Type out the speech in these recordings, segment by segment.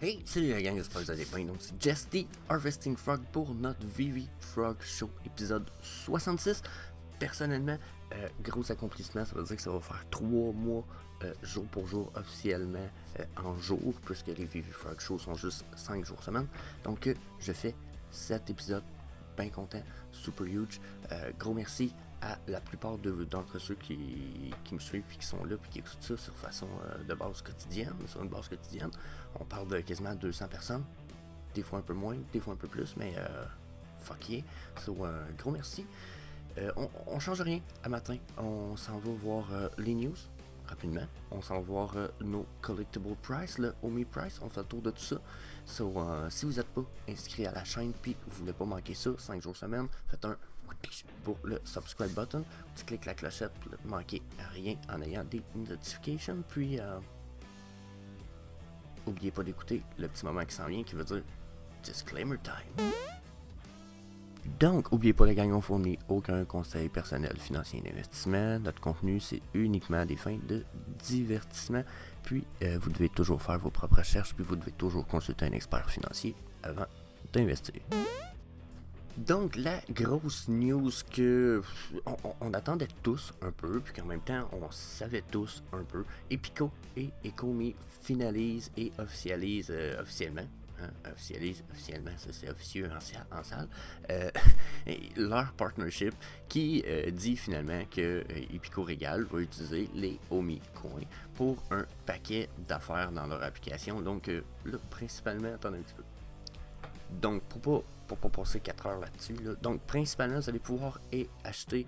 Hey, salut la gang, j'espère que vous allez bien. Donc, c'est Jess the Harvesting Frog pour notre Vivi Frog Show, épisode 66. Personnellement, gros accomplissement, ça veut dire que ça va faire 3 mois, jour pour jour, officiellement, en jour, puisque les Vivi Frog Show sont juste 5 jours semaine. Donc, je fais 7 épisodes, bien content, super huge. Gros merci à la plupart d'entre ceux qui me suivent et qui sont là et qui écoutent ça sur façon de base quotidienne, sur une base quotidienne. On parle de quasiment 200 personnes, des fois un peu moins, des fois un peu plus, mais fuck yeah. So, gros merci. On change rien à matin, on s'en va voir les news rapidement. On s'en va voir nos collectible price, le Omi price, on fait le tour de tout ça. So, si vous n'êtes pas inscrit à la chaîne puis vous voulez pas manquer ça, 5 jours semaine, faites un pour le subscribe button, tu cliques la clochette pour ne manquer rien en ayant des notifications, puis oubliez pas d'écouter le petit moment qui s'en vient qui veut dire disclaimer time. Donc, oubliez pas les gang, on fournit aucun conseil personnel financier d'investissement. Notre contenu, c'est uniquement à des fins de divertissement. Puis, vous devez toujours faire vos propres recherches, puis vous devez toujours consulter un expert financier avant d'investir. Donc, la grosse news que on attendait tous un peu, puis qu'en même temps, on savait tous un peu, Epico et Ecomi finalisent et officialisent officiellement. Officiellement, ça c'est officieux en salle, leur partnership qui dit finalement que Epico Regal va utiliser les Omi Coins pour un paquet d'affaires dans leur application. Donc là, principalement, attendez un petit peu. Donc, pour pas passer 4 heures là-dessus, donc principalement, vous allez pouvoir acheter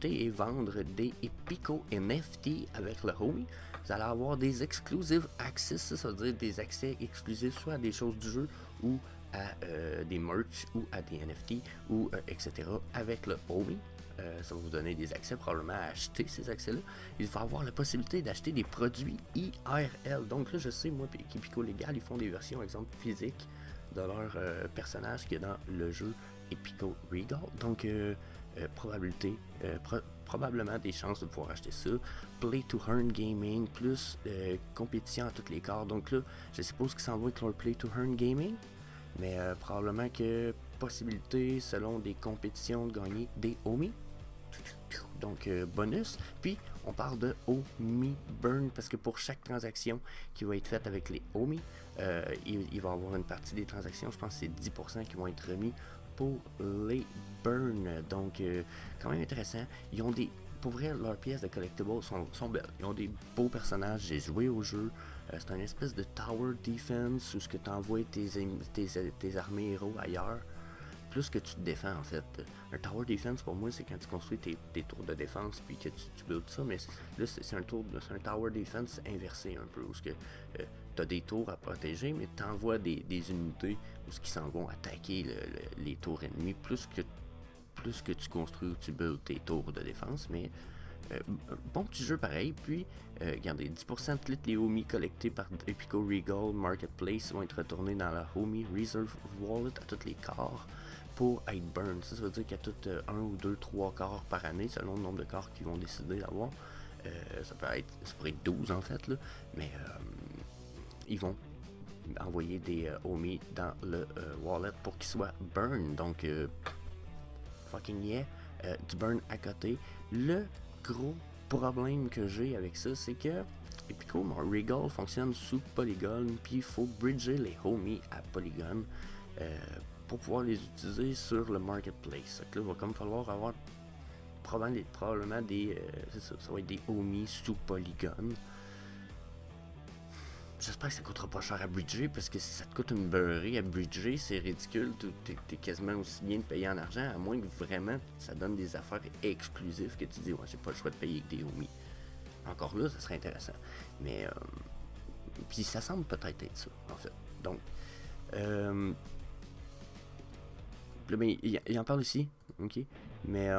et vendre des Epico NFT avec le Homie. Vous allez avoir des exclusive access, ça veut dire des accès exclusifs soit à des choses du jeu ou à des merch ou à des NFT ou etc. avec le Homie. Ça va vous donner des accès probablement à acheter ces accès-là. Il va avoir la possibilité d'acheter des produits IRL. Donc là, je sais, moi, Epico Légal, ils font des versions, exemple, physiques de leur personnage qui est dans le jeu Epico Regal. Donc, probablement des chances de pouvoir acheter ça. Play to Earn Gaming, plus compétition à toutes les cartes. Donc là, je suppose qu'ils s'en vont avec leur Play to Earn Gaming, mais probablement que possibilité, selon des compétitions, de gagner des Omi. Donc bonus. Puis on parle de Omi Burn parce que pour chaque transaction qui va être faite avec les Omi, il va y avoir une partie des transactions, je pense que c'est 10% qui vont être remis pour les Burn. Donc quand même intéressant. Ils ont des. Pour vrai, leurs pièces de collectibles sont belles. Ils ont des beaux personnages. J'ai joué au jeu. C'est une espèce de tower defense où ce que tu envoies tes armées héros ailleurs. Plus que tu te défends en fait. Un tower defense pour moi c'est quand tu construis tes tours de défense puis que tu builds ça, mais là c'est un tower defense inversé un peu où tu as des tours à protéger mais tu envoies des unités où qui s'en vont attaquer les tours ennemis plus que tu construis ou tu builds tes tours de défense, mais bon petit jeu pareil. Puis regardez, 10% de toutes les Homie collectés par Epico Regal Marketplace vont être retournés dans la Homie Reserve Wallet à tous les corps pour être burn. Ça veut dire qu'il y a tout 1 ou 2, 3 corps par année selon le nombre de corps qu'ils vont décider d'avoir. Ça pourrait être 12 en fait là, mais ils vont envoyer des Homie dans le wallet pour qu'ils soient burn. Donc fucking yeah, du burn à côté. Le gros problème que j'ai avec ça, c'est que Epico Regal fonctionne sous Polygon, puis il faut bridger les Homies à Polygon pour pouvoir les utiliser sur le marketplace. Donc là, il va comme falloir avoir probablement des. Ça va être des Homies sous Polygon. J'espère que ça coûtera pas cher à bridger, parce que si ça te coûte une beurrée à bridger, c'est ridicule. T'es quasiment aussi bien de payer en argent, à moins que vraiment ça donne des affaires exclusives que tu dis, ouais, j'ai pas le choix de payer avec des Homies. Encore là, ça serait intéressant. Mais, puis ça semble peut-être être ça, en fait. Donc, là, ben, il en parle ici, ok? Mais,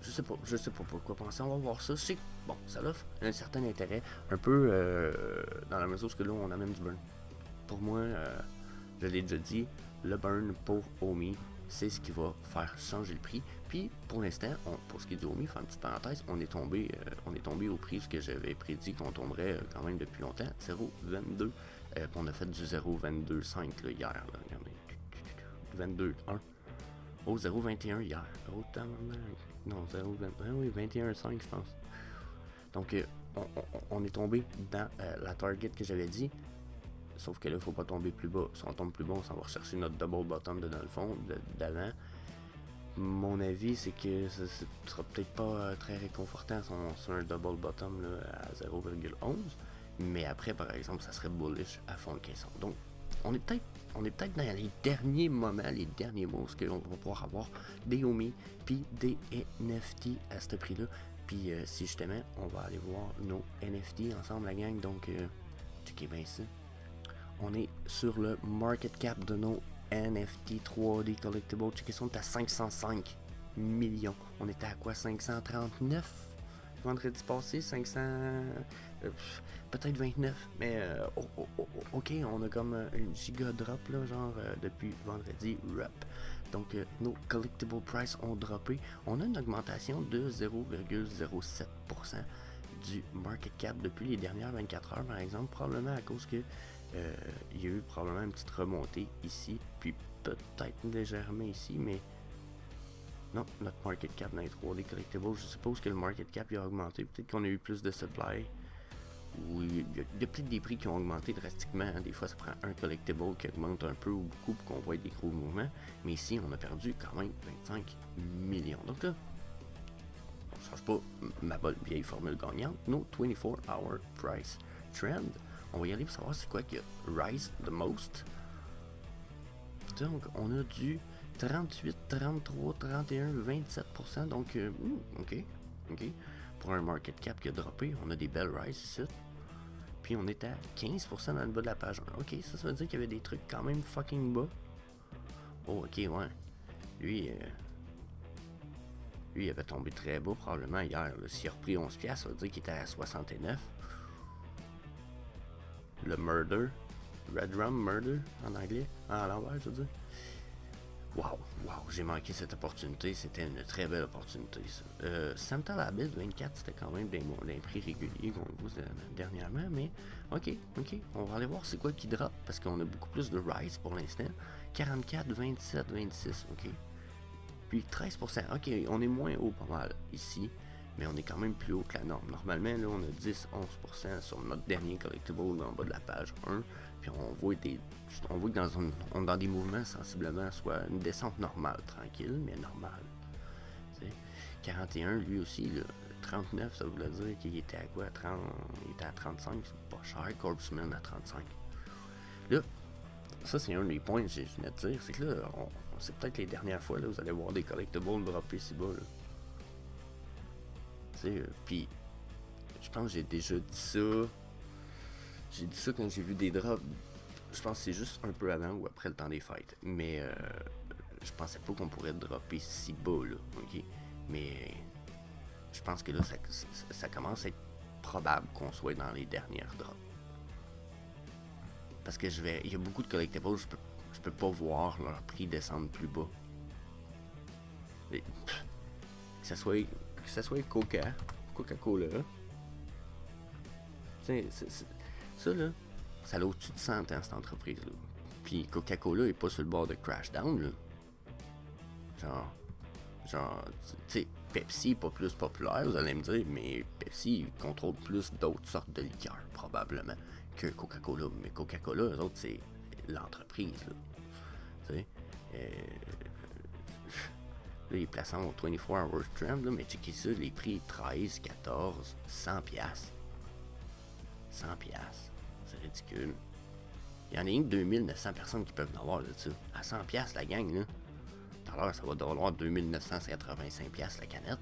je sais pas pourquoi penser, on va voir ça. Je sais que, bon, ça offre un certain intérêt, un peu dans la mesure où là on amène du burn. Pour moi, je l'ai déjà dit, le burn pour Omi, c'est ce qui va faire changer le prix. Puis pour l'instant, pour ce qui est du Omi, faire une petite parenthèse, on est tombé au prix ce que j'avais prédit qu'on tomberait quand même depuis longtemps, 0,22. On a fait du 0,22,5 hier. Là, regardez. 22,1. Oh, 0,21 hier. Oh, non, 0,21. Oui, 21,5 je pense. Donc, on est tombé dans la target que j'avais dit. Sauf que là, il ne faut pas tomber plus bas. Si on tombe plus bas, on s'en va rechercher notre double bottom dans le fond, d'avant. Mon avis, c'est que ce sera peut-être pas très réconfortant sur un double bottom là, à 0,11. Mais après, par exemple, ça serait bullish à fond le caisson. Donc, on est peut-être dans les derniers moments, les derniers mots, où on va pouvoir avoir des Omi puis des NFT à ce prix-là. Puis si justement, on va aller voir nos NFT ensemble, la gang. Donc, checkez bien ça. On est sur le market cap de nos NFT 3D Collectible. Checkez ça, on est à 505 millions. On était à quoi? 539 vendredi passé, 500... peut-être 29, mais ok, on a comme une giga drop là, genre depuis vendredi rep. Donc nos collectible price ont droppé. On a une augmentation de 0,07% du market cap depuis les dernières 24 heures, par exemple, probablement à cause que il y a eu probablement une petite remontée ici, puis peut-être légèrement ici, mais non, notre market cap dans les 3D collectibles, je suppose que le market cap il a augmenté. Peut-être qu'on a eu plus de supply. Ou il y a peut-être des prix qui ont augmenté drastiquement. Hein. Des fois, ça prend un collectible qui augmente un peu ou beaucoup pour qu'on voit des gros mouvements. Mais ici, on a perdu quand même 25 millions. Donc là, on ne change pas ma bonne vieille formule gagnante. Nos 24-hour price trend. On va y aller pour savoir c'est quoi qui a rise the most. Donc, on a du 38, 33, 31, 27%. Donc, ok. Pour un market cap qui a droppé, on a des belles rises ici. Puis on est à 15% dans le bas de la page 1. Ok, ça veut dire qu'il y avait des trucs quand même fucking bas. Oh, ok, ouais. Lui, il avait tombé très bas probablement hier. S'il a repris 11$, ça veut dire qu'il était à 69. Le Murder. Red Rum Murder en anglais. En l'envers, je veux dire. Wow, j'ai manqué cette opportunité. C'était une très belle opportunité, ça. Santa Labis 24, c'était quand même des prix réguliers qu'on voit dernièrement, mais ok. On va aller voir c'est quoi qui drop, parce qu'on a beaucoup plus de rise pour l'instant. 44, 27, 26, ok. Puis 13%, ok, on est moins haut pas mal ici, mais on est quand même plus haut que la norme. Normalement, là, on a 10-11% sur notre dernier collectible en bas de la page 1. Puis on voit que dans des mouvements sensiblement, soit une descente normale, tranquille, mais normale. T'sais. 41, lui aussi, là, 39, ça voulait dire qu'il était à quoi? Il était à 35, c'est pas cher. Corpsman à 35. Là, ça c'est un des points que je venais de dire, c'est que là, c'est peut-être les dernières fois, là, vous allez voir des collectibles dropper si bas, là. Puis, je pense que j'ai déjà dit ça. J'ai dit ça quand j'ai vu des drops. Je pense que c'est juste un peu avant ou après le temps des fêtes. Mais je pensais pas qu'on pourrait dropper si bas, là. Ok? Mais je pense que là, ça commence à être probable qu'on soit dans les dernières drops. Parce que il y a beaucoup de collectibles, je peux pas voir leur prix descendre plus bas. Et, que ça soit Coca-Cola. Ça là, ça a au-dessus de 100 ans cette entreprise-là. Puis Coca-Cola est pas sur le bord de crash down, là. Genre, tu sais, Pepsi est pas plus populaire, vous allez me dire, mais Pepsi contrôle plus d'autres sortes de liqueurs, probablement, que Coca-Cola. Mais Coca-Cola, eux autres, c'est l'entreprise, là. Tu sais, là, ils placent en 24-hour trend, là, mais checkez ça, les prix 13, 14, 100$. 100$. C'est ridicule. Il y en a une 2900 personnes qui peuvent en avoir de ça. À 100$ la gang, là. Tout à l'heure, ça va valoir 2985$ la canette.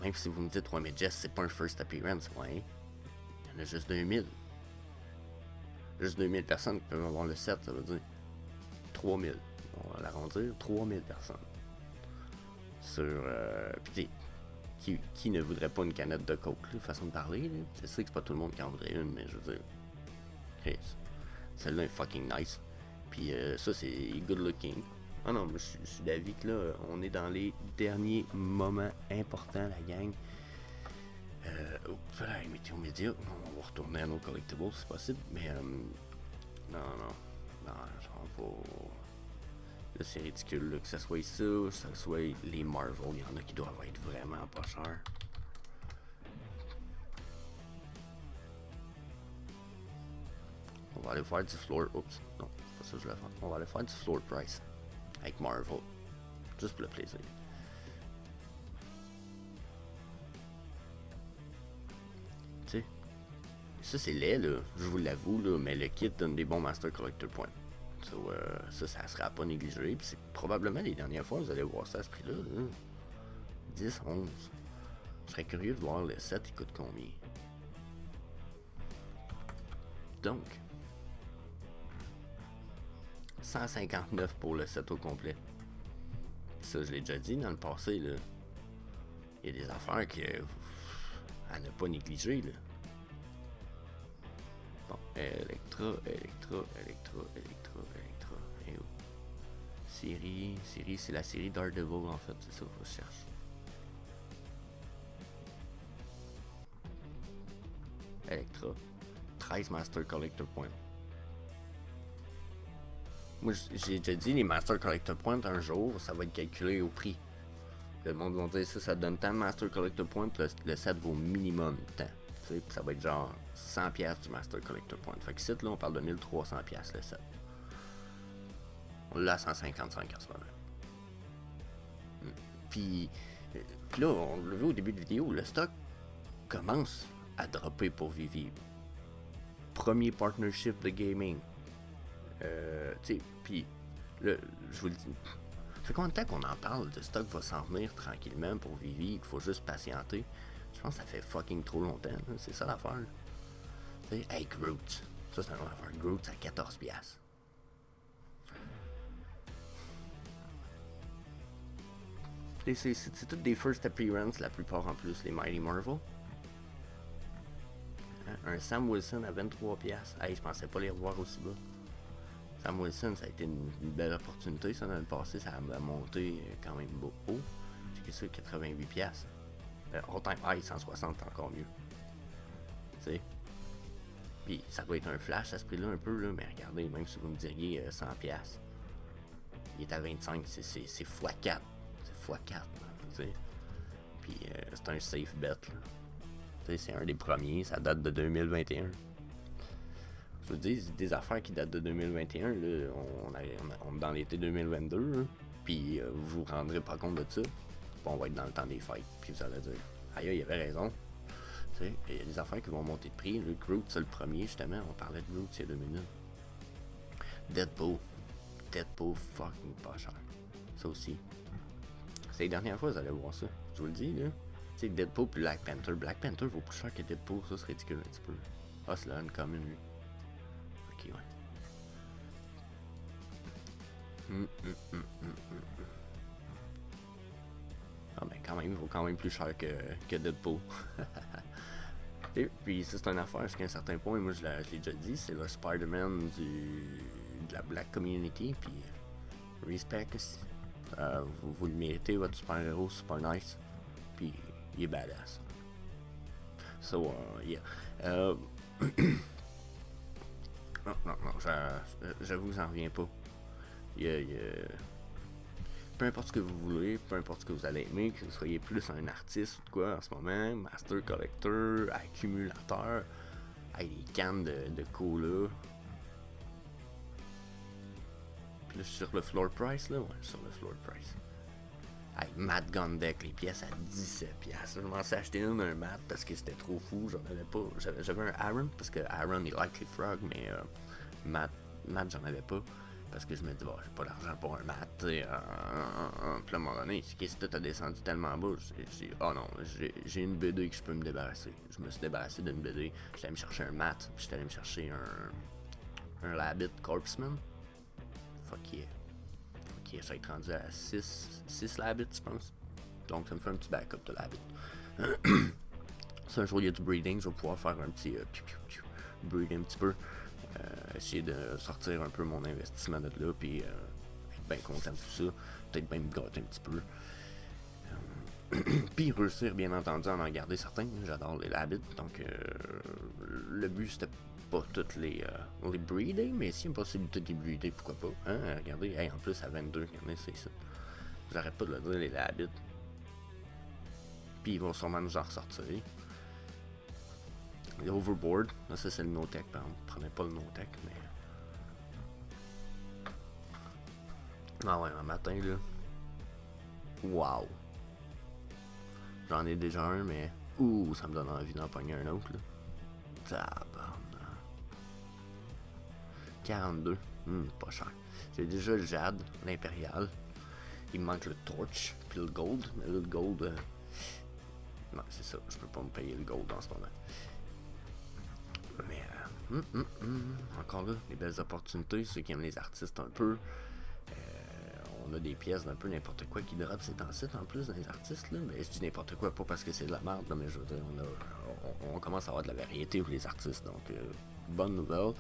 Même si vous me dites, ouais, mais Jess, c'est pas un first appearance, ouais. Il y en a juste 2000. Juste 2000 personnes qui peuvent avoir le set, ça veut dire 3000. On va l'arrondir, 3000 personnes. Sur. Pis qui ne voudrait pas une canette de coke, là, façon de parler, là. Je sais que c'est pas tout le monde qui en voudrait une, mais je veux dire. Chris, celle-là est fucking nice. Puis ça, c'est good looking. Ah non, moi je suis d'avis que là, on est dans les derniers moments importants, la gang. Voilà, météo média, on va retourner à nos collectibles, c'est possible, mais non, genre pas. Là, c'est ridicule, là, que ça soit ça, que ça soit les Marvel, il y en a qui doivent être vraiment pas chers. On va aller faire du floor. Oups, non, c'est pas ça que je voulais faire. On va aller faire du floor price avec Marvel. Juste pour le plaisir. Tu sais, ça c'est laid, là, je vous l'avoue, là, mais le kit donne des bons Master Collector Points. Ça sera pas négligé. Puis c'est probablement les dernières fois que vous allez voir ça à ce prix-là. Là. 10, 11. Je serais curieux de voir le set, il coûte combien. Donc, 159 pour le set au complet. Ça, je l'ai déjà dit dans le passé, là. Il y a des affaires à ne pas négliger, là. Bon, Electra. Et où? Série, c'est la série Daredevil, en fait. C'est ça que je cherche. Electra. 13 Master Collector Points. Moi, j'ai déjà dit, les Master Collector Points, un jour, ça va être calculé au prix. Le monde va dire ça donne tant de Master Collector Points, le set vaut minimum tant. Ça va être genre 100$ du Master Collector Point. Fait que ici, là, on parle de 1300$ le set. On l'a à 155 en ce moment. Puis là, on l'a vu au début de vidéo, le stock commence à dropper pour Vivi. Premier partnership de gaming. Tu sais, puis je vous le dis. Ça fait combien de temps qu'on en parle? Le stock va s'en venir tranquillement pour Vivi, qu'il faut juste patienter. Je pense que ça fait fucking trop longtemps, là. C'est ça l'affaire. Hey, Groot. Ça, c'est une autre affaire. Groot, c'est à 14$. C'est toutes des first appearances, la plupart en plus, les Mighty Marvel. Hein? Un Sam Wilson à 23$. Hey, je pensais pas les revoir aussi bas. Sam Wilson, ça a été une belle opportunité, ça, dans le passé, ça a monté quand même beaucoup. J'ai ça 88$. All-time high, 160, encore mieux. Tu sais. Puis ça doit être un flash à ce prix-là un peu, là, mais regardez, même si vous me diriez 100$, il est à 25$, c'est x4. C'est x4, tu sais. Puis c'est un safe bet, là. Tu sais, c'est un des premiers, ça date de 2021. Je vous dis, des affaires qui datent de 2021, là, on est dans l'été 2022, hein, puis vous vous rendrez pas compte de ça. On va être dans le temps des fêtes, puis vous allez dire, aïe, il avait raison. Tu sais, il y a des affaires qui vont monter de prix. Le Groot, c'est le premier, justement. On parlait de Groot il y a 2 minutes. Deadpool, fucking pas cher. Ça aussi. C'est les dernières fois que vous allez voir ça. Je vous le dis, là. Tu sais, Deadpool puis Black Panther. Black Panther vaut plus cher que Deadpool, ça c'est ridicule un petit peu. Ah, c'est là, une commune, lui. Ok, ouais. Ah ben quand même, il vaut quand même plus cher que Deadpool. Et puis ça c'est une affaire jusqu'à un certain point, moi je l'ai déjà dit, c'est le Spider-Man de la Black Community, puis respect, vous le méritez, votre super-héros, super nice, puis il est badass. So, yeah. Non, j'avoue que j'en reviens pas. Peu importe ce que vous voulez, peu importe ce que vous allez aimer, que vous soyez plus un artiste ou quoi en ce moment, Master Collector, accumulateur, avec des cannes de cola. Puis là, je suis sur le floor price, là, ouais, sur le floor price. Avec Matt Gun Deck, les pièces à 17$. Je m'en suis acheté un Matt parce que c'était trop fou, j'en avais pas. J'avais un Aaron, parce que Aaron il like les frogs, mais Matt j'en avais pas. Parce que je me dis, bon, j'ai pas d'argent pour un mat, tu sais. Puis à un moment donné, qu'est-ce que t'as descendu tellement bas? J'ai dit, oh non, j'ai une BD que je peux me débarrasser. Je me suis débarrassé d'une BD. J'étais allé me chercher un mat, puis j'étais allé me chercher un Labbit Corpsman. Fuck yeah. Fuck yeah, ça va être rendu à 6 Labbits, je pense. Donc ça me fait un petit backup de Labbit. Si un jour il y a du breeding, je vais pouvoir faire un petit breed un petit peu. Essayer de sortir un peu mon investissement de là, puis être bien content de tout ça. Peut-être même me gâter un petit peu. Puis réussir, bien entendu, à en garder certains. J'adore les Labbit, donc le but c'était pas toutes les breeder, mais s'il y a une possibilité de les breeder, pourquoi pas. Hein? Regardez, hey, en plus à 22, regardez, c'est ça. J'arrête pas de le dire, les Labbit. Puis ils vont sûrement nous en ressortir. Les Overboard, là, ça c'est le no-tech, par exemple. Prenez pas le no-tech, mais. Ah ouais, un matin là. Wow! J'en ai déjà un, mais. Ouh, ça me donne envie d'en pogner un autre là. Tabarnak. 42. Pas cher. J'ai déjà le Jade, l'Impérial. Il me manque le Torch, puis le Gold. Mais là, le Gold. Non, c'est ça. Je peux pas me payer le Gold en ce moment. Mais. Encore là, des belles opportunités. Ceux qui aiment les artistes un peu. On a des pièces d'un peu n'importe quoi qui drop ces temps-ci en plus dans les artistes là. Mais je dis n'importe quoi, pas parce que c'est de la merde, là, mais je veux dire, on commence à avoir de la variété pour les artistes. Donc, bonne nouvelle.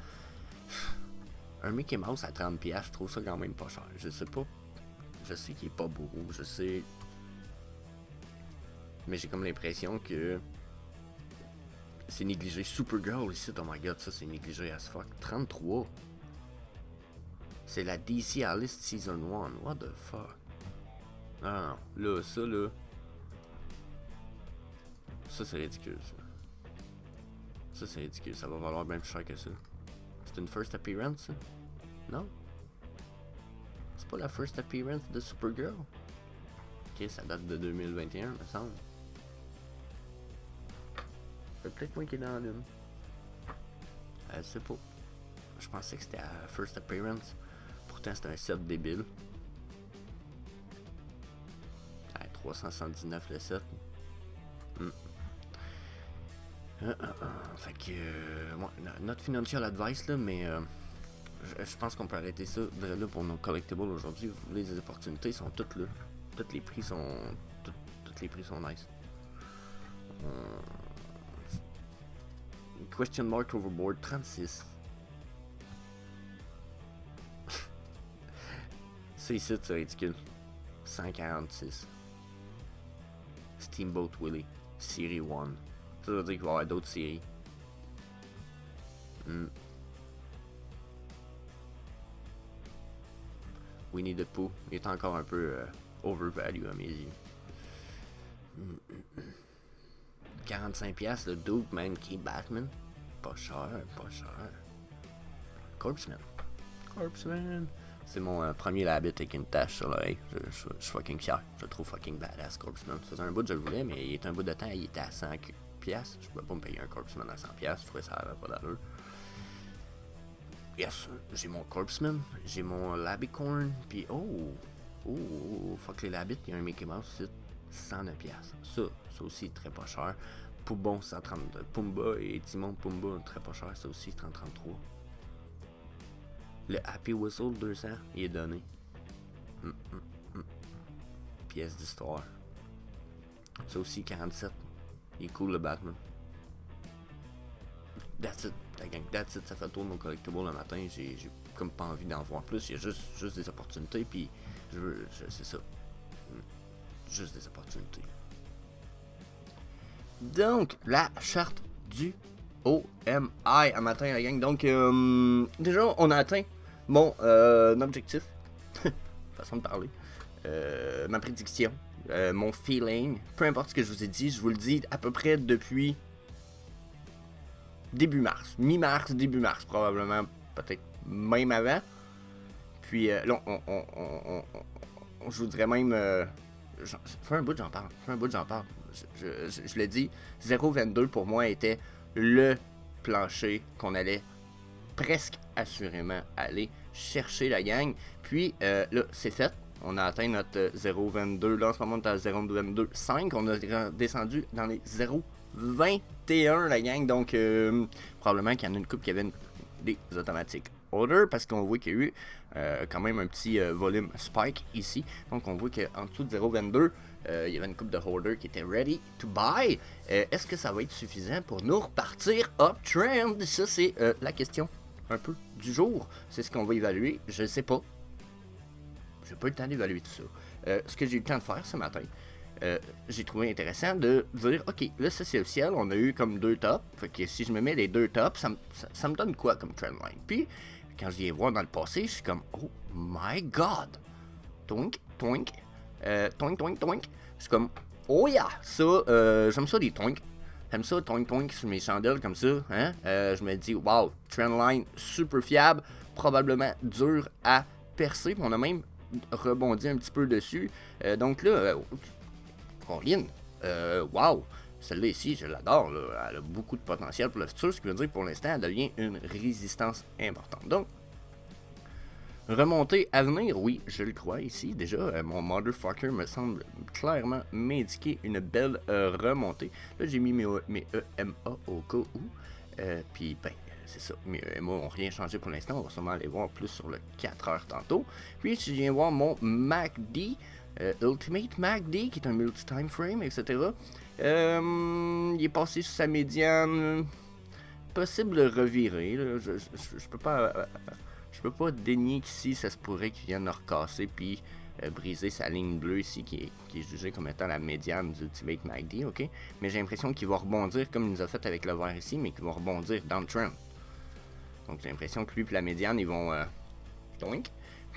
Un Mickey Mouse à 30$, je trouve ça quand même pas cher. Je sais pas. Je sais qu'il est pas beau, je sais. Mais j'ai comme l'impression que c'est négligé. Supergirl ici, oh my god, ça c'est négligé as fuck. 33. C'est la DC Alice Season 1. What the fuck? Non, là, ça là. Ça c'est ridicule, ça. Ça c'est ridicule, ça va valoir bien plus cher que ça. C'est une first appearance, ça? Non? C'est pas la first appearance de Supergirl? Ok, ça date de 2021, me semble. C'est peut-être moi qui est dans l'une. Je sais pas. Je pensais que c'était la first appearance. Pourtant, c'était un set débile. 379 le set. Fait que. Notre financial advice, là, mais. Je pense qu'on peut arrêter ça là pour nos collectibles aujourd'hui. Vous voulez des opportunités, sont toutes là. Tous les prix sont. Tous les prix sont nice. Question mark overboard 36. C'est ici, c'est ridicule. 146. Steamboat Willie. Série 1. Ça veut dire qu'il va y avoir d'autres séries. Winnie the Pooh, il est encore un peu overvalue à mes yeux. 45$ le Duke Man Key Batman. Pas cher, pas cher. Corpseman. Corpseman. C'est mon premier Labbit avec une tache sur l'œil. Je suis fucking fier. Je le trouve fucking badass, Corpseman. Ça faisait un bout que je le voulais, mais il était un bout de temps, il était à 100$. Je pouvais pas me payer un Corpseman à 100$. Je trouvais ça avait pas d'allure. Yes, j'ai mon Corpseman, j'ai mon Labbicorn, puis fuck les Labbits, il y a un Mickey Mouse ici, 109$. Ça aussi très pas cher. Poubon 130, Pumba et Timon Pumba très pas cher, ça aussi 133. Le Happy Whistle 200, il est donné. Pièce d'histoire. Ça aussi 47. Il est cool le Batman. That's it, la gang, that's it, ça fait le tour de mon collectible le matin, j'ai comme pas envie d'en voir plus, il y a juste des opportunités, puis c'est ça, juste des opportunités. Donc, la charte du OMI à matin, la gang, donc déjà on a atteint mon objectif, façon de parler, ma prédiction, mon feeling, peu importe ce que je vous ai dit, je vous le dis à peu près depuis début mars, mi-mars, début mars, probablement, peut-être même avant. Puis là, je vous dirais même, fais un bout, j'en parle. Je l'ai dit, 0,22 pour moi était le plancher qu'on allait presque assurément aller chercher, la gang. Puis là, c'est fait. On a atteint notre 0,22. Là, en ce moment, on est à 0,22,5. On a descendu dans les 0,21, la gang. Donc, probablement qu'il y en a une couple qui avait des automatiques order parce qu'on voit qu'il y a eu quand même un petit volume spike ici. Donc, on voit qu'en dessous de 0,22, il y avait une couple de holders qui étaient ready to buy. Est-ce que ça va être suffisant pour nous repartir uptrend? Ça, c'est la question un peu du jour. C'est ce qu'on va évaluer. Je sais pas. j'ai pas eu le temps d'évaluer tout ça. Ce que j'ai eu le temps de faire ce matin, j'ai trouvé intéressant de dire, ok, là ça c'est officiel, on a eu comme 2 tops, fait que si je me mets les 2 tops, ça me donne quoi comme trendline? Puis, quand je viens voir dans le passé, je suis comme, oh my god! Toink, toink, toink, toink, toink. Je suis comme, oh yeah! Ça, j'aime ça des toink. J'aime ça, toink, toink sur mes chandelles comme ça. Hein? Je me dis, wow, trendline super fiable, probablement dur à percer. On a même rebondi un petit peu dessus. Donc là, Colin, wow! Celle-là ici, je l'adore. Elle a beaucoup de potentiel pour le futur, ce qui veut dire que pour l'instant, elle devient une résistance importante. Donc, remontée à venir, oui, je le crois ici. Déjà, mon motherfucker me semble clairement m'indiquer une belle remontée. Là, j'ai mis mes EMA au cas où. Puis, ben, c'est ça. Mes EMA n'ont rien changé pour l'instant. On va sûrement aller voir plus sur le 4 heures tantôt. Puis, si je viens voir mon MACD, Ultimate MACD, qui est un multi-time frame, etc. Il est passé sur sa médiane. Possible de revirer. Là. Je peux pas. Je peux pas dénier qu'ici, ça se pourrait qu'il vienne recasser puis briser sa ligne bleue ici, qui est jugée comme étant la médiane du Ultimate MACD, ok? Mais j'ai l'impression qu'il va rebondir comme il nous a fait avec le vert ici, mais qu'il va rebondir dans le trend. Donc j'ai l'impression que lui et la médiane, ils vont doink,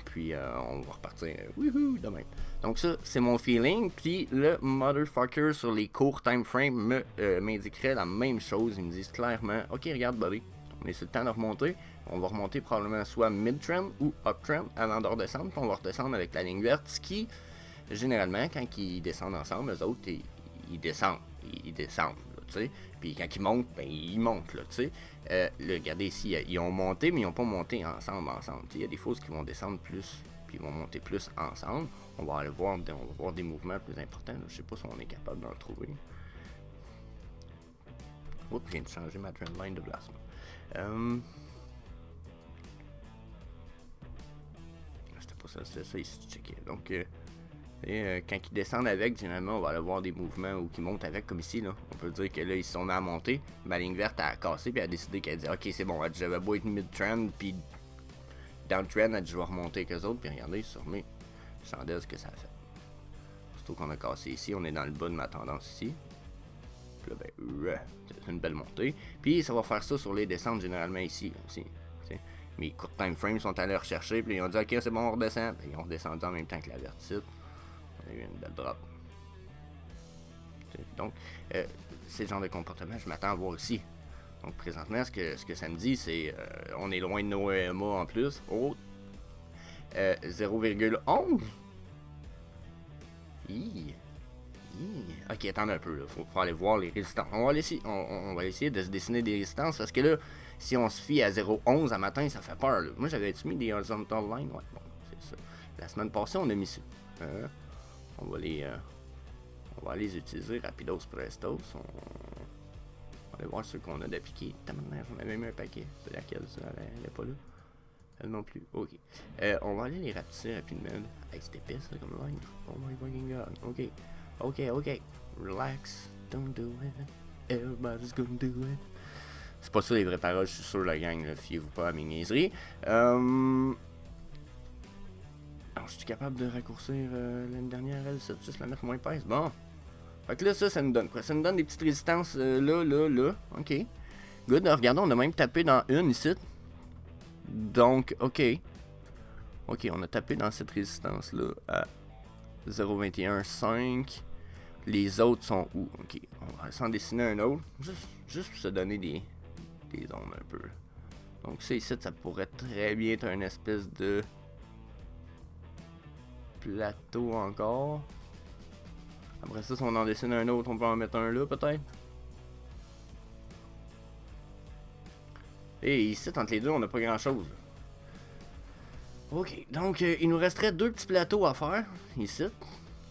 puis on va repartir wouhou demain. Donc ça, c'est mon feeling, puis le motherfucker sur les courts time frames m'indiquerait la même chose. Ils me disent clairement, ok, regarde buddy, on est sur le temps de remonter. On va remonter probablement soit mid-trend ou up-trend avant de redescendre. Puis on va redescendre avec la ligne verte. Ce qui, généralement, quand ils descendent ensemble, eux autres, ils descendent. Ils descendent, tu sais. Puis quand ils montent, ben ils montent, là, tu sais. Regardez ici, ils ont monté, mais ils n'ont pas monté ensemble. Il y a des fausses qui vont descendre plus, puis ils vont monter plus ensemble. On va aller voir, on va voir des mouvements plus importants. Là. Je sais pas si on est capable d'en trouver. Oups, je viens de changer ma trendline de placement. C'est ça ici, checker. Donc, quand ils descendent avec, généralement, on va aller voir des mouvements ou qu'ils montent avec, comme ici. Là. On peut dire que là, ils se sont mis à monter. Ma ligne verte a cassé, puis elle a décidé qu'elle dit ok, c'est bon, j'avais beau être mid-trend, puis dans le trend, elle dit je vais remonter avec eux autres, puis regardez sur mes chandelles ce que ça a fait. Surtout qu'on a cassé ici, on est dans le bas de ma tendance ici. Puis là, ben, c'est une belle montée. Puis ça va faire ça sur les descentes, généralement ici aussi. Mes court time frames sont allés rechercher, puis ils ont dit ok, c'est bon, on redescend. Puis ils ont redescendu en même temps que la verticide. On a eu une belle drop. Donc, c'est le genre de comportement que je m'attends à voir ici. Donc, présentement, ce que ça me dit, c'est on est loin de nos EMA en plus. Oh, 0,11. Ok, attendez un peu, là. Faut aller voir les résistances. On va essayer de se dessiner des résistances parce que là, si on se fie à 0,11 à matin, ça fait peur. Là. Moi, j'avais-tu mis des horizontal lines? Ouais, bon, c'est ça. La semaine passée, on a mis ça. On va les utiliser rapidos prestos. On va aller voir ceux qu'on a d'appliquer. On avait mis un paquet. C'est laquelle, ça? Elle n'est pas là. Elle non plus. Ok. On va aller les rapetisser rapidement. Avec cette épaisse, là, comme line. Oh my fucking god. Ok. Relax. Don't do it. Everybody's gonna do it. C'est pas ça les vraies paroles, je suis sûr, la gang, fiez-vous pas à mes niaiseries. Alors, je suis capable de raccourcir l'année dernière, elle, ça, juste la mettre moins épaisse. Bon. Fait que là, ça nous donne quoi? Ça nous donne des petites résistances là. Ok. Good. Alors, regardons, on a même tapé dans une ici. Donc, ok. Ok, on a tapé dans cette résistance-là à 0,21,5. Les autres sont où? Ok, on va s'en dessiner un autre. Juste pour se donner des ondes un peu. Donc ça ici, ça pourrait très bien être une espèce de plateau encore. Après ça, si on en dessine un autre, on peut en mettre un là peut-être. Et ici, entre les deux, on n'a pas grand chose. Ok, donc il nous resterait 2 petits plateaux à faire ici.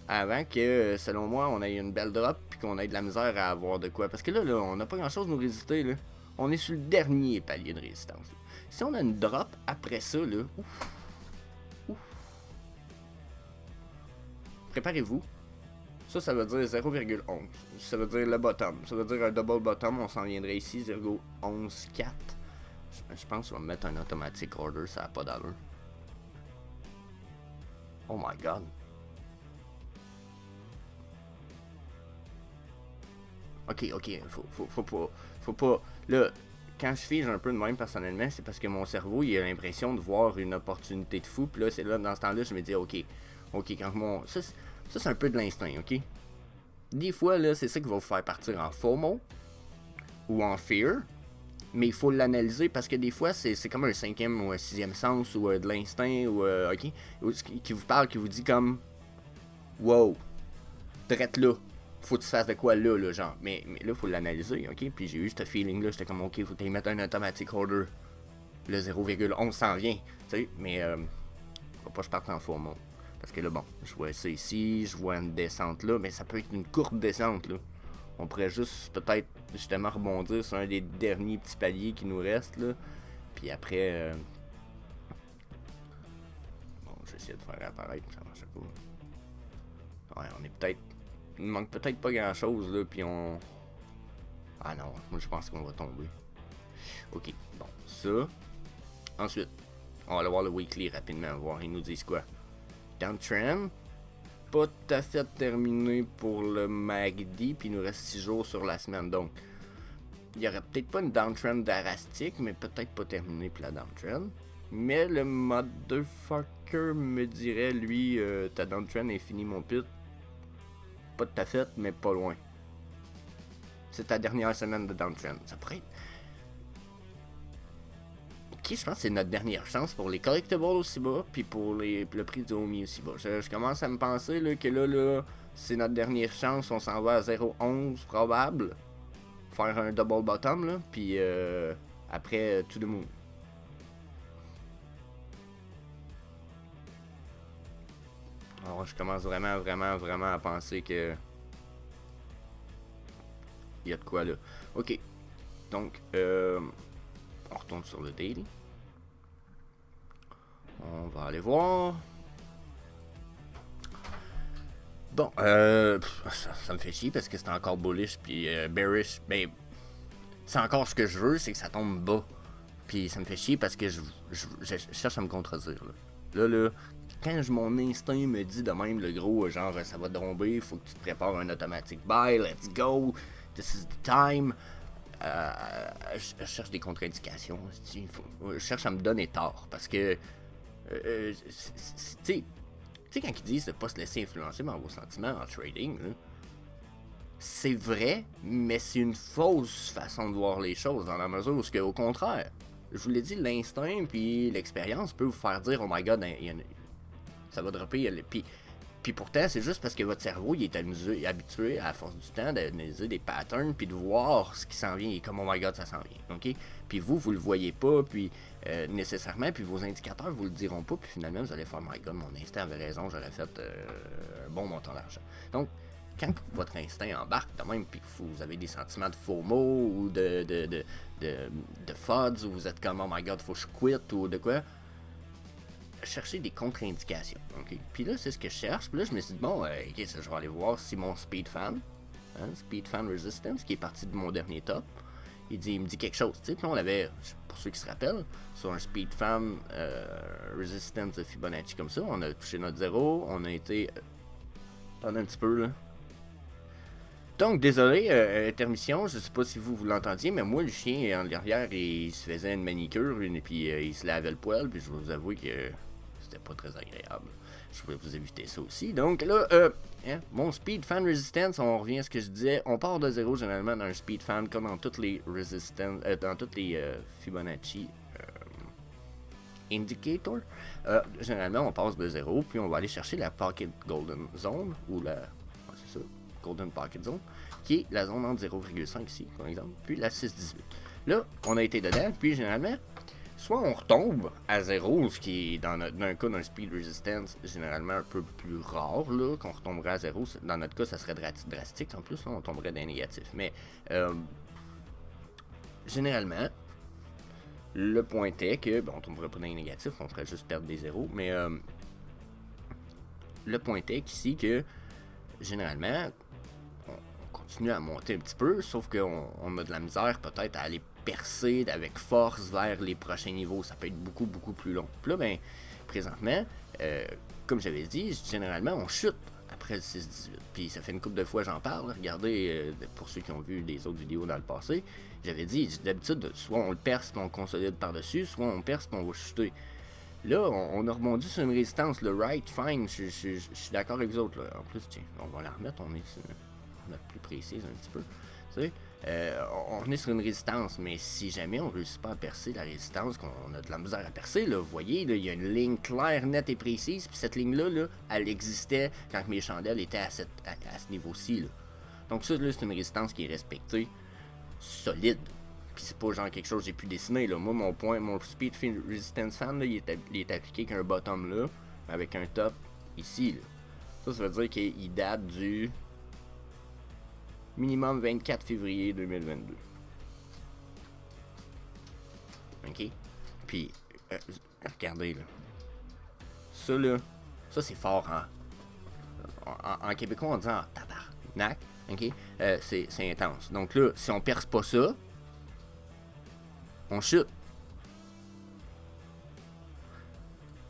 Avant que, selon moi, on ait une belle drop puis qu'on ait de la misère à avoir de quoi. Parce que là on n'a pas grand chose à nous résister. Là. On est sur le dernier palier de résistance. Là. Si on a une drop après ça, là, ouf. Préparez-vous. Ça veut dire 0,11. Ça veut dire le bottom. Ça veut dire un double bottom. On s'en viendrait ici, 0,11,4. Je pense qu'on va mettre un automatic order. Ça n'a pas d'allure. Oh my god. Ok, faut pas. Là, quand je fige un peu de même personnellement, c'est parce que mon cerveau, il a l'impression de voir une opportunité de fou. Puis là, c'est là, dans ce temps-là, je me dis, ok, quand mon. Ça, c'est un peu de l'instinct, ok? Des fois, là, c'est ça qui va vous faire partir en FOMO ou en fear. Mais il faut l'analyser parce que des fois, c'est comme un cinquième ou un sixième sens ou de l'instinct ou, ok? Qui vous parle, qui vous dit comme, wow, drette là. Faut que tu fasses de quoi là, genre. Mais là, faut l'analyser, ok? Puis j'ai eu ce feeling-là, j'étais comme, ok, faut que tu mettre un automatic order. Le 0,11 s'en vient, tu sais, mais faut pas que je parte en faux mot. Parce que là, bon, je vois ça ici, je vois une descente là, mais ça peut être une courte descente, là. On pourrait juste, peut-être, justement, rebondir sur un des derniers petits paliers qui nous restent, là. Puis après, bon, je vais essayer de faire apparaître, ça marche pas. Ouais, on est peut-être... Il manque peut-être pas grand-chose, là, puis on... Ah non, moi je pense qu'on va tomber. Ok, bon, ça. Ensuite, on va aller voir le weekly rapidement, voir, ils nous disent quoi. Downtrend, pas tout à fait terminé pour le MACD, puis il nous reste 6 jours sur la semaine, donc il y aurait peut-être pas une downtrend drastique, mais peut-être pas terminé pour la downtrend. Mais le motherfucker me dirait, lui, ta downtrend est finie mon pit. Pas tout à fait, mais pas loin. C'est ta dernière semaine de downtrend. Ça pourrait être... Ok, je pense que c'est notre dernière chance pour les collectibles aussi bas, puis pour le prix du Omi aussi bas. Je commence à me penser là, que là, c'est notre dernière chance. On s'en va à 0,11 probable. Faire un double bottom, là, puis après, tout le monde. Alors, je commence vraiment à penser que... Il y a de quoi là. Ok, donc, on retourne sur le daily. On va aller voir. Bon, ça me fait chier parce que c'est encore bullish puis bearish. Ben, c'est encore ce que je veux, c'est que ça tombe bas. Puis ça me fait chier parce que je cherche à me contredire. Là, quand mon instinct me dit de même, le gros, genre, ça va tomber, faut que tu te prépares un automatic buy, let's go, this is the time. Je cherche des contre-indications. Je cherche à me donner tort parce que, tu sais, quand ils disent de ne pas se laisser influencer par vos sentiments en trading, là, c'est vrai, mais c'est une fausse façon de voir les choses dans la mesure où, au contraire, je vous l'ai dit, l'instinct puis l'expérience peut vous faire dire oh my god, ça va dropper. Puis pourtant, c'est juste parce que votre cerveau il est habitué à la force du temps d'analyser des patterns puis de voir ce qui s'en vient et comme oh my god, ça s'en vient. Ok? Puis vous le voyez pas, puis nécessairement, puis vos indicateurs vous le diront pas, puis finalement vous allez faire oh my god, mon instinct avait raison, j'aurais fait un bon montant d'argent. Donc, quand votre instinct embarque de même, puis que vous avez des sentiments de FOMO ou de FODS, ou vous êtes comme oh my god, faut que je quitte ou de quoi, chercher des contre-indications. Okay? Puis là, c'est ce que je cherche. Puis là, je me suis dit, bon, okay, je vais aller voir si mon Speed Fan, Speed Fan Resistance, qui est parti de mon dernier top, il me dit quelque chose. Puis là, on l'avait, pour ceux qui se rappellent, sur un Speed Fan Resistance de Fibonacci comme ça, on a touché notre zéro, on a été... attendez un petit peu, là. Donc, désolé, intermission, je sais pas si vous l'entendiez, mais moi, le chien, en arrière, il se faisait une manicure, puis il se lavait le poil, puis je vais vous avouer que c'était pas très agréable. Je voulais vous éviter ça aussi. Donc là, mon Speed Fan Resistance, on revient à ce que je disais, on part de zéro généralement dans un Speed Fan, comme dans toutes les Resistance, dans toutes les Fibonacci Indicator. Généralement, on passe de zéro, puis on va aller chercher la Pocket Golden Zone, ou la... c'est ça. Golden Pocket Zone, qui est la zone entre 0,5 ici, par exemple, puis la 6,18. Là, on a été dedans, puis généralement, soit on retombe à 0, ce qui est dans un cas d'un speed resistance, généralement un peu plus rare, là, qu'on retomberait à 0. Dans notre cas, ça serait drastique, en plus, là, on tomberait dans les négatifs. Mais, généralement, le point est que, bon, on tomberait pas dans les négatifs, on ferait juste perdre des zéros, mais le point est qu'ici, que, généralement, continue à monter un petit peu, sauf qu'on a de la misère peut-être à aller percer avec force vers les prochains niveaux. Ça peut être beaucoup plus long. Puis là, ben, présentement, comme j'avais dit, généralement, on chute après le 6-18. Puis ça fait une couple de fois j'en parle. Regardez, pour ceux qui ont vu les autres vidéos dans le passé, j'avais dit, d'habitude, soit on le perce et on consolide par-dessus, soit on perce et on va chuter. Là, on a rebondi sur une résistance, le right, fine, je suis d'accord avec vous autres. Là. En plus, tiens, on va la remettre, on est plus précise un petit peu. Tu sais, on est sur une résistance, mais si jamais on ne réussit pas à percer la résistance, qu'on a de la misère à percer, là, vous voyez, il y a une ligne claire, nette et précise, puis cette ligne-là, là, elle existait quand mes chandelles étaient à ce niveau-ci. Là. Donc ça, là, c'est une résistance qui est respectée, solide. Puis c'est pas genre quelque chose que j'ai pu dessiner. Là. Moi, mon Speed Resistance Fan, là, il est appliqué qu'un bottom là, avec un top ici. Là. Ça veut dire qu'il date du minimum 24 février 2022. Ok? Puis, regardez là. Ça là, ça c'est fort, hein? En québécois, on dit en tabarnak. Ok? C'est intense. Donc là, si on perce pas ça, on chute.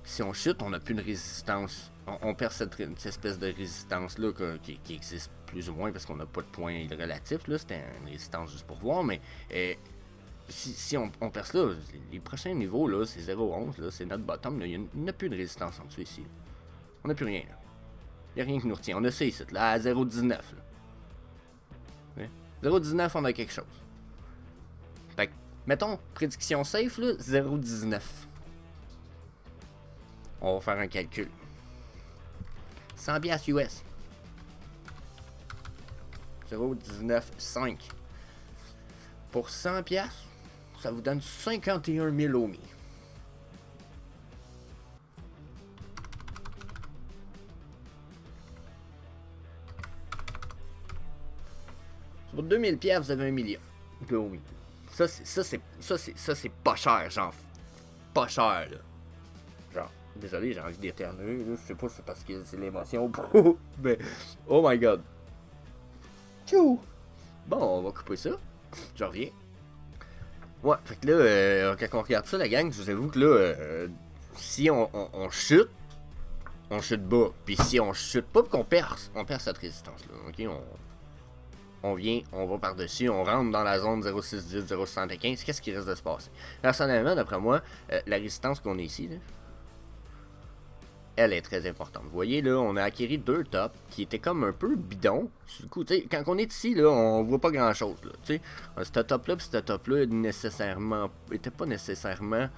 Si on chute, on n'a plus de résistance. On perd cette espèce de résistance-là qui existe plus ou moins parce qu'on n'a pas de point relatif. C'était une résistance juste pour voir, mais si on perce là, les prochains niveaux, là, c'est 0.11, c'est notre bottom. Là, il n'y a plus de résistance en dessous ici. On n'a plus rien. Il n'y a rien qui nous retient. On a ça ici, là, à 0.19. 0.19, on a quelque chose. Fait que, mettons, prédiction safe, 0.19. On va faire un calcul. 100 piastres US. 0.195. Pour 100 piastres, ça vous donne 51 000 ohms. Pour 2000 piastres, vous avez 1 million de ohms. Ça, c'est pas cher, genre. Pas cher, là. Genre, désolé, j'ai envie d'éternuer, là. Je sais pas si c'est parce que c'est l'émotion. Mais, oh my god. Tchou! Bon, on va couper ça. Je reviens. Ouais, fait que là, quand on regarde ça, la gang, je vous avoue que là, si on chute bas. Puis si on chute pas, qu'on perce, on perce cette résistance-là. Ok, on va par-dessus, on rentre dans la zone 0.610, 0.75, qu'est-ce qui risque de se passer? Personnellement, d'après moi, la résistance qu'on a ici, là, elle est très importante. Vous voyez, là, on a acquis 2 tops qui étaient comme un peu bidons. Du coup, quand on est ici, là, on voit pas grand-chose. Ce top-là et ce top-là n'était pas nécessairement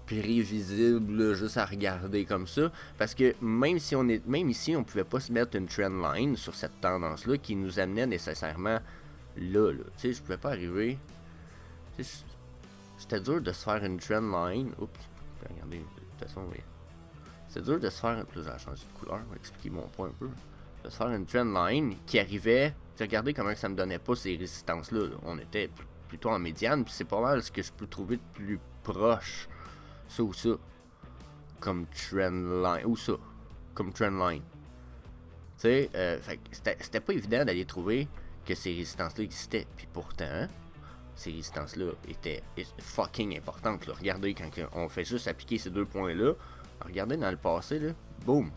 prévisible juste à regarder comme ça. Parce que même ici, on pouvait pas se mettre une trend line sur cette tendance-là qui nous amenait nécessairement là. Je pouvais pas arriver. C'était dur de se faire une trend line. Oups. Regardez, de toute façon, oui. C'est dur de se faire. Là, j'ai changé de couleur, on va expliquer mon point un peu. De se faire une trend line qui arrivait. Regardez comment ça me donnait pas ces résistances-là. Là. On était plutôt en médiane, puis c'est pas mal ce que je peux trouver de plus proche. Ça ou ça. Comme trend line. Ou ça. Comme trend line. Tu sais, c'était pas évident d'aller trouver que ces résistances-là existaient. Puis pourtant, ces résistances-là étaient fucking importantes. Là. Regardez, quand on fait juste appliquer ces 2 points-là. Regardez dans le passé, là, boum.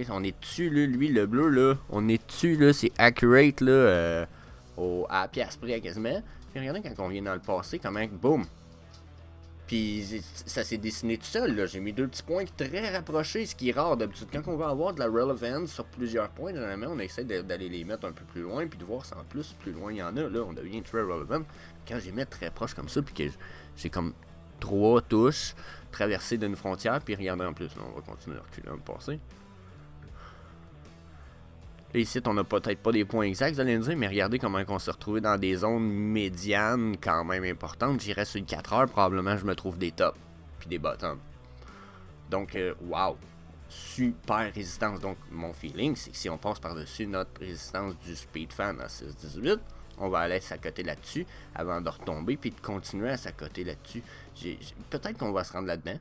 On est dessus, là, lui, le bleu, là, on est dessus, là, c'est accurate, là, à la pièce près quasiment. Puis regardez quand on vient dans le passé, comment, boum. Puis ça s'est dessiné tout seul, là. J'ai mis 2 petits points très rapprochés, ce qui est rare d'habitude. Quand on va avoir de la relevance sur plusieurs points, généralement, on essaie d'aller les mettre un peu plus loin, puis de voir si en plus loin il y en a. Là, on devient très relevant. Quand je les mets très proches comme ça, puis que j'ai comme 3 touches traversées d'une frontière, puis regardez en plus, là, on va continuer à reculer dans le passé. Là, ici, on n'a peut-être pas des points exacts, vous allez me dire, mais regardez comment on s'est retrouvé dans des zones médianes quand même importantes. J'irais sur le 4 heures, probablement je me trouve des tops, puis des bottoms. Donc, wow, super résistance. Donc, mon feeling, c'est que si on passe par-dessus notre résistance du Speed Fan à 6.18, on va aller s'accoter là-dessus avant de retomber, puis de continuer à s'accoter là-dessus. Peut-être qu'on va se rendre là-dedans.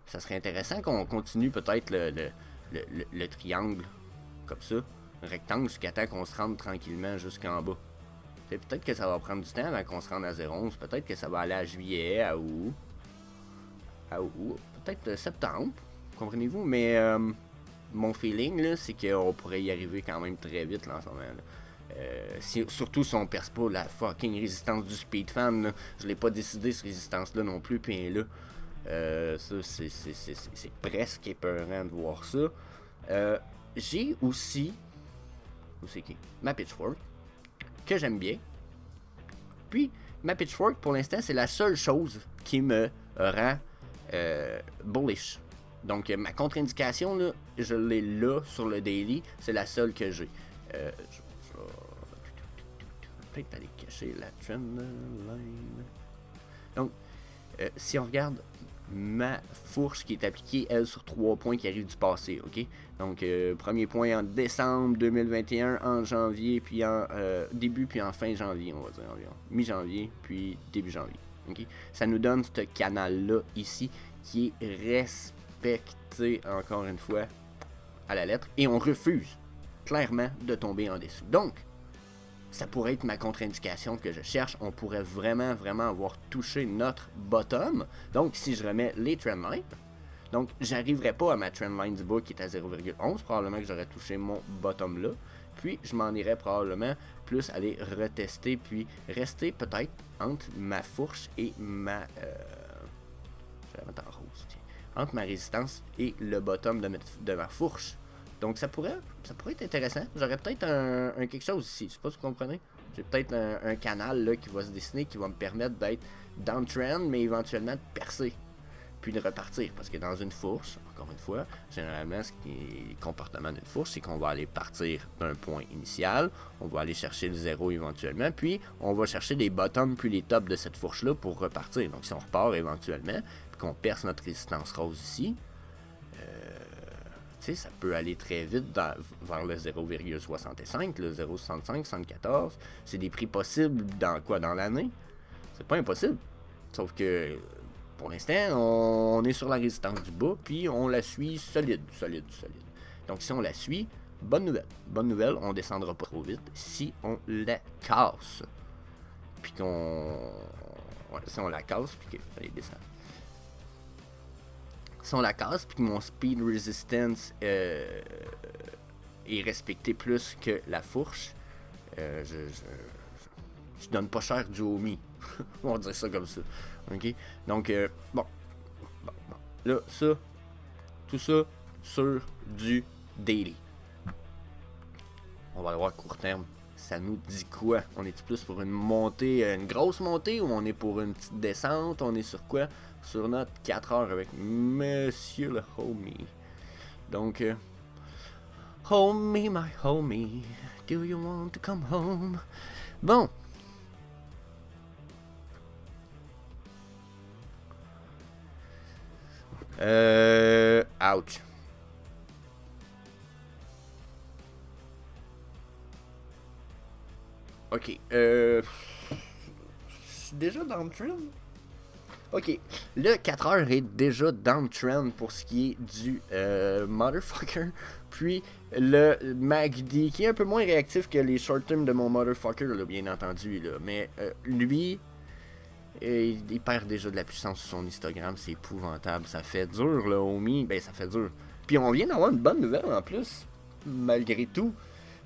Ça serait intéressant qu'on continue peut-être le triangle, comme ça, rectangle, jusqu'à temps qu'on se rende tranquillement jusqu'en bas. Peut-être que ça va prendre du temps avant qu'on se rende à 0.11. Peut-être que ça va aller à juillet, à août. Peut-être septembre, comprenez-vous, mais mon feeling, là, c'est qu'on pourrait y arriver quand même très vite là, en ce moment. Là. Surtout si on perce pas la fucking résistance du speed fan. Là. Je l'ai pas décidé, cette résistance-là non plus, puis là. Ça, c'est presque épeurant de voir ça. J'ai aussi. Où c'est qui? Ma Pitchfork. Que j'aime bien. Puis, ma Pitchfork, pour l'instant, c'est la seule chose qui me rend bullish. Donc, ma contre-indication, là, je l'ai là sur le daily. C'est la seule que j'ai. Je vais peut-être aller cacher la trend line. Donc, si on regarde ma fourche qui est appliquée, elle, sur 3 points qui arrivent du passé, ok? Donc, premier point en décembre 2021, en janvier, puis en début, puis en fin janvier, on va dire environ. Mi-janvier, puis début janvier, ok? Ça nous donne ce canal-là, ici, qui est respecté, encore une fois, à la lettre, et on refuse, clairement, de tomber en dessous. Donc, ça pourrait être ma contre-indication que je cherche. On pourrait vraiment avoir touché notre bottom. Donc, si je remets les trendlines, donc j'arriverai pas à ma trendline du bas qui est à 0,11. Probablement que j'aurais touché mon bottom là. Puis, je m'en irais probablement plus aller retester, puis rester peut-être entre ma fourche et ma... je vais la mettre en rose, tiens. Entre ma résistance et le bottom de ma fourche. Donc ça pourrait être intéressant. J'aurais peut-être un quelque chose ici. Je sais pas si vous comprenez. J'ai peut-être un canal là qui va se dessiner, qui va me permettre d'être downtrend, mais éventuellement de percer. Puis de repartir. Parce que dans une fourche, encore une fois, généralement, ce qui est le comportement d'une fourche, c'est qu'on va aller partir d'un point initial. On va aller chercher le 0 éventuellement. Puis on va chercher les bottoms puis les tops de cette fourche-là pour repartir. Donc si on repart éventuellement, puis qu'on perce notre résistance rose ici, ça peut aller très vite vers le 0,65, le 0,65, 74. C'est des prix possibles dans quoi? Dans l'année? C'est pas impossible. Sauf que, pour l'instant, on est sur la résistance du bas, puis on la suit solide. Donc, si on la suit, bonne nouvelle. Bonne nouvelle, on descendra pas trop vite si on la casse. Puis qu'on... Ouais, si on la casse, puis qu'elle descend. Si on la casse, puis que mon speed resistance est respecté plus que la fourche, je donne pas cher du homie. On va dire ça comme ça. Ok? Donc, bon. Là, tout ça sur du daily. On va le voir à court terme. Ça nous dit quoi? On est plus pour une montée, une grosse montée, ou on est pour une petite descente? On est sur quoi? Sur notre 4 heures avec Monsieur le Homie. Donc, Homie, my homie, do you want to come home? Bon. Ouch. Ok, je suis déjà dans le trend. Ok, le 4 heures est déjà downtrend pour ce qui est du motherfucker. Puis le MACD, qui est un peu moins réactif que les short term de mon motherfucker, là, bien entendu. Là. Mais lui, il perd déjà de la puissance sur son histogramme. C'est épouvantable. Ça fait dur, le homie. Ben, ça fait dur. Puis on vient d'avoir une bonne nouvelle en plus, malgré tout.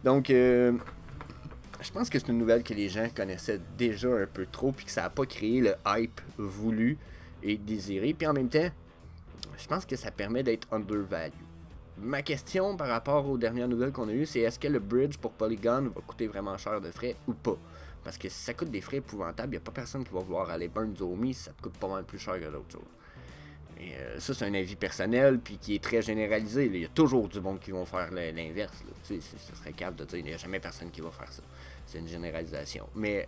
Donc, je pense que c'est une nouvelle que les gens connaissaient déjà un peu trop, puis que ça n'a pas créé le hype voulu et désiré. Puis en même temps, je pense que ça permet d'être undervalued. Ma question par rapport aux dernières nouvelles qu'on a eues, c'est est-ce que le bridge pour Polygon va coûter vraiment cher de frais ou pas? Parce que si ça coûte des frais épouvantables, il n'y a pas personne qui va vouloir aller burn du homie si ça te coûte pas mal plus cher que d'autres choses. Et ça, c'est un avis personnel, puis qui est très généralisé. Il y a toujours du monde qui vont faire l'inverse. Ce serait capable de dire qu'il n'y a jamais personne qui va faire ça. C'est une généralisation. Mais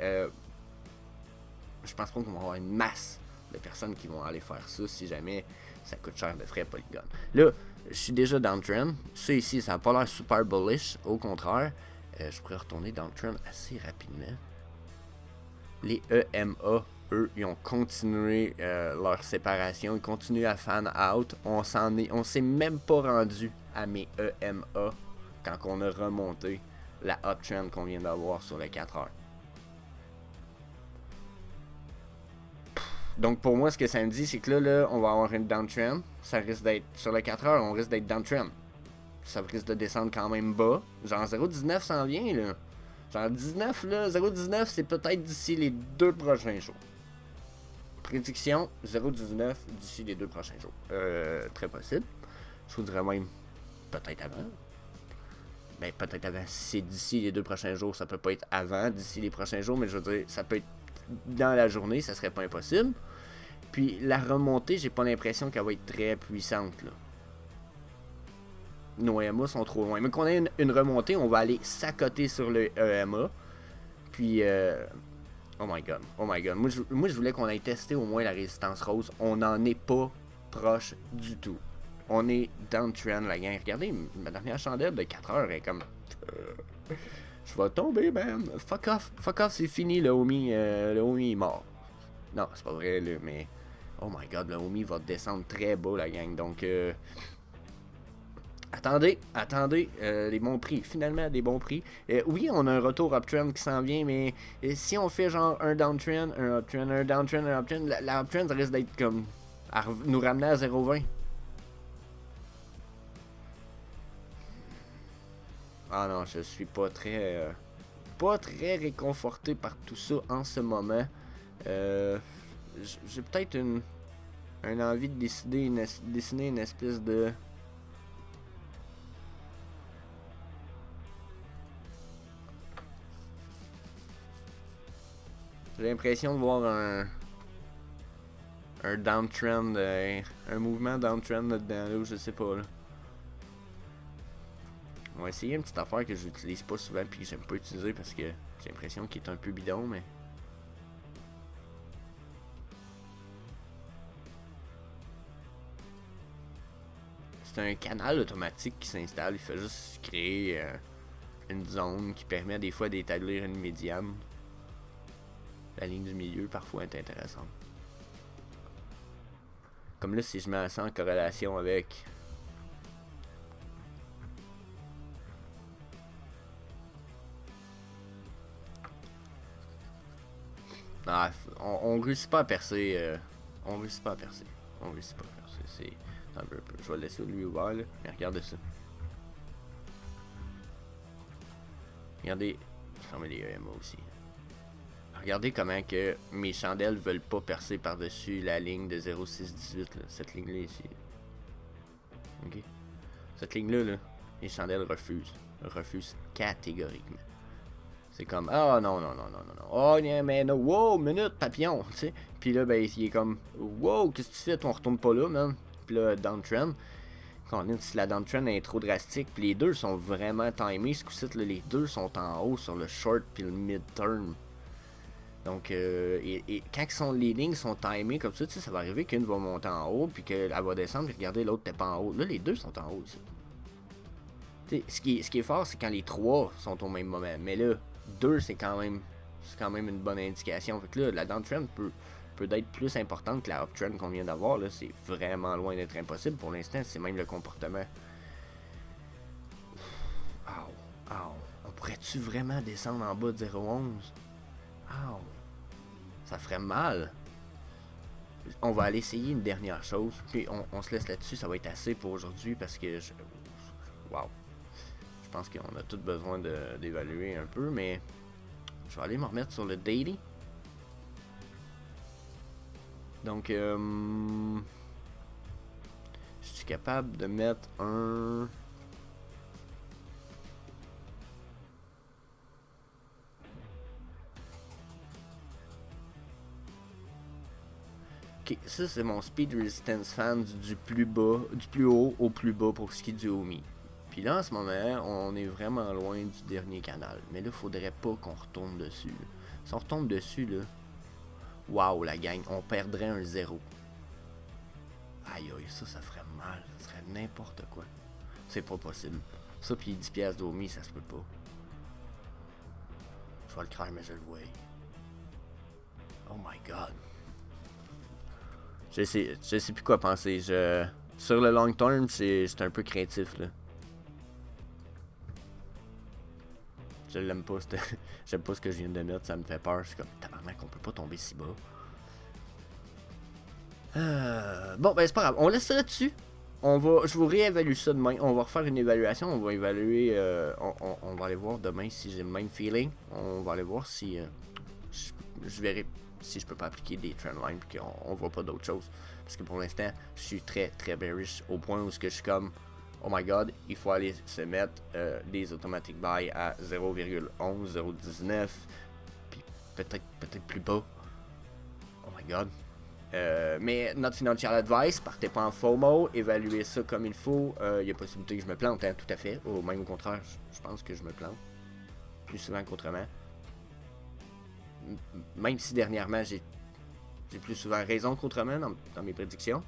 je pense pas qu'on va avoir une masse de personnes qui vont aller faire ça si jamais ça coûte cher de frais Polygon. Là, je suis déjà downtrend. Ça ici, ça n'a pas l'air super bullish. Au contraire, je pourrais retourner downtrend assez rapidement. Les EMA, eux, ils ont continué leur séparation, ils continuent à fan out. On s'est même pas rendu à mes EMA quand on a remonté la uptrend qu'on vient d'avoir sur les 4 heures. Donc pour moi, ce que ça me dit, c'est que là, on va avoir une downtrend. Ça risque d'être sur les 4 heures, on risque d'être downtrend. ça risque de descendre quand même bas. Genre 0,19 s'en vient, là. Genre 19, là, 0,19, c'est peut-être d'ici les 2 prochains jours. Prédiction, 0,19 d'ici les 2 prochains jours. Très possible. Je vous dirais même, peut-être avant. Ben, peut-être avant, si c'est d'ici les 2 prochains jours, ça peut pas être avant, d'ici les prochains jours, mais je veux dire, ça peut être dans la journée, ça serait pas impossible. Puis la remontée, j'ai pas l'impression qu'elle va être très puissante, là. Nos EMA sont trop loin. Mais qu'on ait une remontée, on va aller s'accoter sur le EMA. Puis, oh my god, oh my god. Moi, je voulais qu'on aille tester au moins la résistance rose. On n'en est pas proche du tout. On est downtrend, la gang. Regardez, ma dernière chandelle de 4 heures est comme... je vais tomber, man. Fuck off, c'est fini, le Omi est mort. Non, c'est pas vrai, là, mais... Oh my god, le Omi va descendre très bas, la gang. Donc, attendez, des bons prix. Finalement, des bons prix. Oui, on a un retour uptrend qui s'en vient, mais si on fait genre un downtrend, un uptrend, un downtrend, un uptrend, la uptrend ça risque d'être comme... à nous ramener à 0,20. Ah non, je suis pas très réconforté par tout ça en ce moment. J'ai peut-être une envie de dessiner une espèce de... J'ai l'impression de voir un downtrend, un mouvement downtrend là-dedans, là, je sais pas, là. On va essayer une petite affaire que j'utilise pas souvent puis que j'aime pas utiliser parce que j'ai l'impression qu'il est un peu bidon, mais... C'est un canal automatique qui s'installe, il fait juste créer une zone qui permet des fois d'établir une médiane. La ligne du milieu parfois est intéressante. Comme là, si je mets ça en corrélation avec... Ah, on réussit pas à percer. On réussit pas à percer. C'est un peu... Je vais le laisser lui ouvert là. Mais regardez ça. Regardez. Je vais fermer les EMA aussi. Regardez comment que mes chandelles veulent pas percer par-dessus la ligne de 0,618 là. Cette ligne là ici. Ok. Cette ligne là, les chandelles refusent catégoriquement. C'est comme, ah non. Oh, mais non, wow, minute, papillon, tu sais. Puis là, ben, il est comme, wow, qu'est-ce que tu fais? On retourne pas là, man. Puis là, downtrend. Quand on est, si la downtrend est trop drastique, puis les deux sont vraiment timés, ce coup-ci, les deux sont en haut sur le short puis le mid-term. Donc, et quand les lignes sont timées comme ça, tu sais, ça va arriver qu'une va monter en haut, puis qu'elle va descendre, puis regardez, l'autre t'es pas en haut. Là, les deux sont en haut, ici. Ce qui est fort, c'est quand les trois sont au même moment. Mais là, 2, c'est quand même une bonne indication. Fait que là, la downtrend peut être plus importante que la uptrend qu'on vient d'avoir. Là, c'est vraiment loin d'être impossible. Pour l'instant, c'est même le comportement. On pourrait-tu vraiment descendre en bas de 0,11? Ça ferait mal. On va aller essayer une dernière chose. Puis on se laisse là-dessus. Ça va être assez pour aujourd'hui parce que... Wow. Je pense qu'on a tous besoin d'évaluer un peu, mais je vais aller me remettre sur le daily. Donc, je suis capable de mettre un... Ok, ça c'est mon speed resistance fan du plus haut au plus bas pour ce qui est du Omi. Puis là, en ce moment, on est vraiment loin du dernier canal. Mais là, faudrait pas qu'on retourne dessus. Si on retombe dessus, là... Waouh, la gang, on perdrait un 0. Aïe, ça ferait mal. Ça serait n'importe quoi. C'est pas possible. Ça, puis 10 piastres d'Omi, ça se peut pas. Je vais le craindre, mais je le vois. Oh my god. Je sais plus quoi penser. Sur le long term, c'est un peu craintif, là. Je l'aime pas, j'aime pas ce que je viens de mettre, ça me fait peur. C'est comme, tabarnak, on peut pas tomber si bas. Bon, ben c'est pas grave, on laisse ça là-dessus. je vous réévalue ça demain. On va refaire une évaluation. On va évaluer. On va aller voir demain si j'ai le même feeling. On va aller voir si. Je verrai si je peux pas appliquer des trendlines et qu'on voit pas d'autres choses. Parce que pour l'instant, je suis très très bearish au point où je suis comme. Oh my god, il faut aller se mettre des automatic buy à 0,11, 0,19. Puis peut-être plus bas. Oh my god. Mais notre financial advice, partez pas en FOMO, évaluez ça comme il faut. Il y a possibilité que je me plante, hein, tout à fait. Ou même au contraire, je pense que je me plante. Plus souvent qu'autrement. Même si dernièrement, j'ai plus souvent raison qu'autrement dans mes prédictions.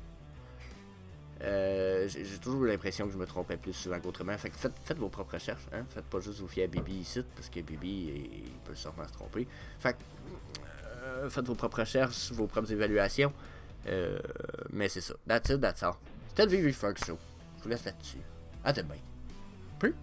J'ai toujours eu l'impression que je me trompais plus souvent qu'autrement. Fait que faites vos propres recherches. Hein? Faites pas juste vous fier à Bibi ici, parce que Bibi il peut sûrement se tromper. Fait que faites vos propres recherches, vos propres évaluations. Mais c'est ça. That's it, that's all. C'était le Vivi Frog Show. Je vous laisse là-dessus. À demain. Peace.